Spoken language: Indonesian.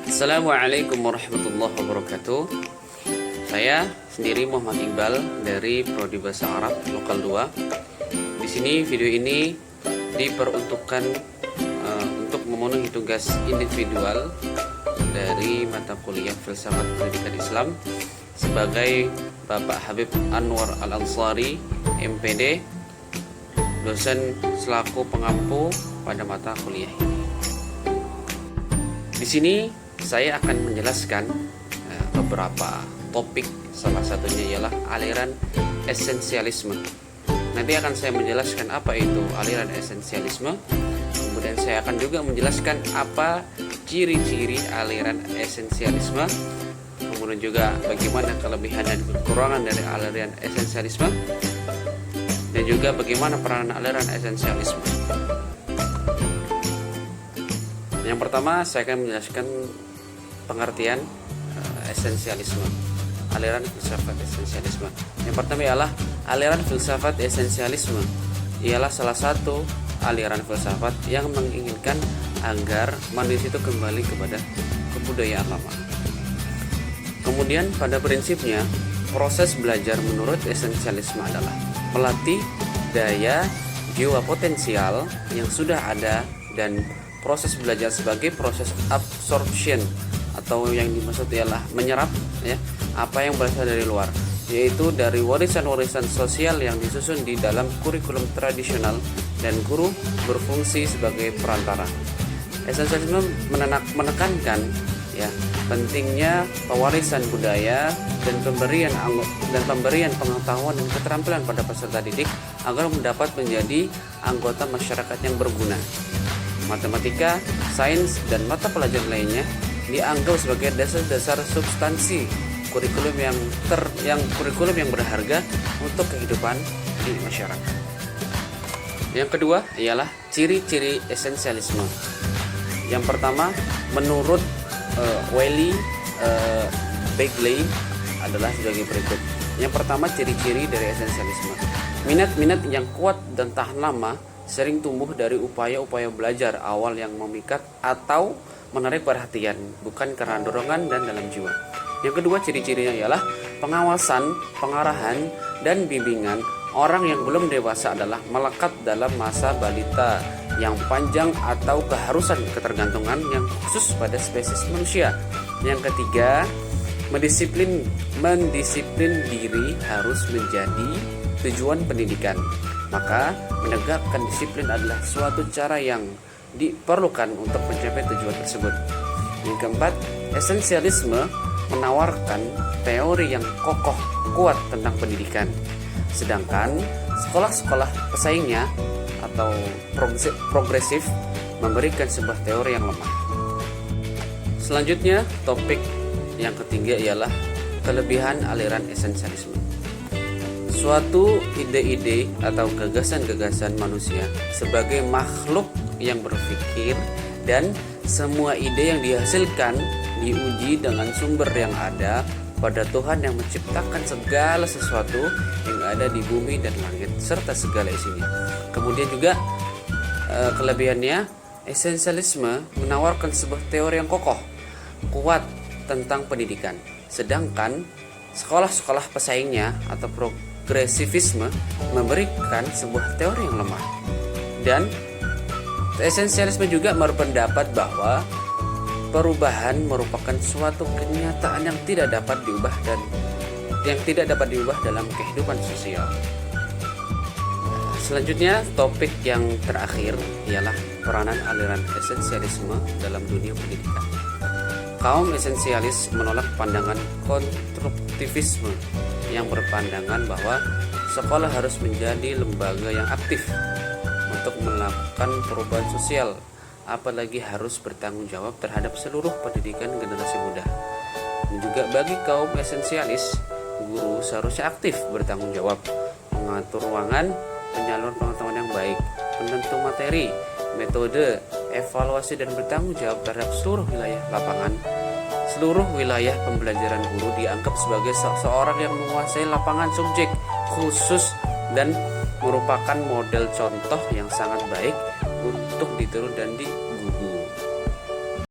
Assalamualaikum warahmatullahi wabarakatuh. Saya sendiri Muhammad Iqbal dari Prodi Bahasa Arab Lokal 2. Di sini video ini diperuntukkan untuk memenuhi tugas individual dari mata kuliah Filsafat Pendidikan Islam sebagai Bapak Habib Anwar Al-Ansari, MPD, dosen selaku pengampu pada mata kuliah ini. Di sini saya akan menjelaskan beberapa topik, salah satunya ialah aliran esensialisme. Nanti akan saya menjelaskan apa itu aliran esensialisme. Kemudian saya akan juga menjelaskan apa ciri-ciri aliran esensialisme. Kemudian juga bagaimana kelebihan dan kekurangan dari aliran esensialisme. Dan juga bagaimana peranan aliran esensialisme. Yang pertama saya akan menjelaskan pengertian esensialisme, aliran filsafat esensialisme. Yang pertama ialah aliran filsafat esensialisme. Ialah salah satu aliran filsafat yang menginginkan agar manusia itu kembali kepada kebudayaan lama. Kemudian pada prinsipnya proses belajar menurut esensialisme adalah melatih daya jiwa potensial yang sudah ada, dan proses belajar sebagai proses absorption atau yang dimaksud ialah menyerap apa yang berasal dari luar, yaitu dari warisan-warisan sosial yang disusun di dalam kurikulum tradisional, dan guru berfungsi sebagai perantara. Esensialisme menekankan pentingnya pewarisan budaya dan pemberian pengetahuan dan keterampilan pada peserta didik agar mendapat menjadi anggota masyarakat yang berguna. Matematika, sains, dan mata pelajaran lainnya dianggap sebagai dasar-dasar substansi kurikulum yang berharga untuk kehidupan di masyarakat. Yang kedua ialah ciri-ciri esensialisme. Yang pertama, menurut Wiley Bagley adalah sebagai berikut. Yang pertama, ciri-ciri dari esensialisme. Minat-minat yang kuat dan tahan lama sering tumbuh dari upaya-upaya belajar awal yang memikat atau menarik perhatian, bukan karena dorongan dan dalam jiwa. Yang kedua, ciri-cirinya ialah pengawasan, pengarahan, dan bimbingan. Orang yang belum dewasa adalah melekat dalam masa balita yang panjang atau keharusan ketergantungan yang khusus pada spesies manusia. Yang ketiga, mendisiplin diri harus menjadi tujuan pendidikan. Maka menegakkan disiplin adalah suatu cara yang diperlukan untuk mencapai tujuan tersebut. Yang keempat, esensialisme menawarkan teori yang kokoh kuat tentang pendidikan, sedangkan sekolah-sekolah pesaingnya atau progresif memberikan sebuah teori yang lemah. Selanjutnya, topik yang ketiga ialah kelebihan aliran esensialisme. Suatu ide-ide atau gagasan-gagasan manusia sebagai makhluk yang berpikir, dan semua ide yang dihasilkan diuji dengan sumber yang ada pada Tuhan yang menciptakan segala sesuatu yang ada di bumi dan langit serta segala isinya. Kemudian juga kelebihannya, esensialisme menawarkan sebuah teori yang kokoh kuat tentang pendidikan, sedangkan sekolah-sekolah pesaingnya atau progresivisme memberikan sebuah teori yang lemah. Dan esensialisme juga berpendapat bahwa perubahan merupakan suatu kenyataan yang tidak dapat diubah dalam kehidupan sosial. Selanjutnya, topik yang terakhir ialah peranan aliran esensialisme dalam dunia pendidikan. Kaum esensialis menolak pandangan konstruktivisme yang berpandangan bahwa sekolah harus menjadi lembaga yang aktif untuk melakukan perubahan sosial, apalagi harus bertanggung jawab terhadap seluruh pendidikan generasi muda. Dan juga bagi kaum esensialis, guru seharusnya aktif bertanggung jawab, mengatur ruangan, penyaluran pengetahuan yang baik, penentu materi, metode, evaluasi, dan bertanggung jawab terhadap seluruh wilayah lapangan. Seluruh wilayah pembelajaran guru dianggap sebagai seseorang yang menguasai lapangan subjek khusus dan merupakan model contoh yang sangat baik untuk ditiru dan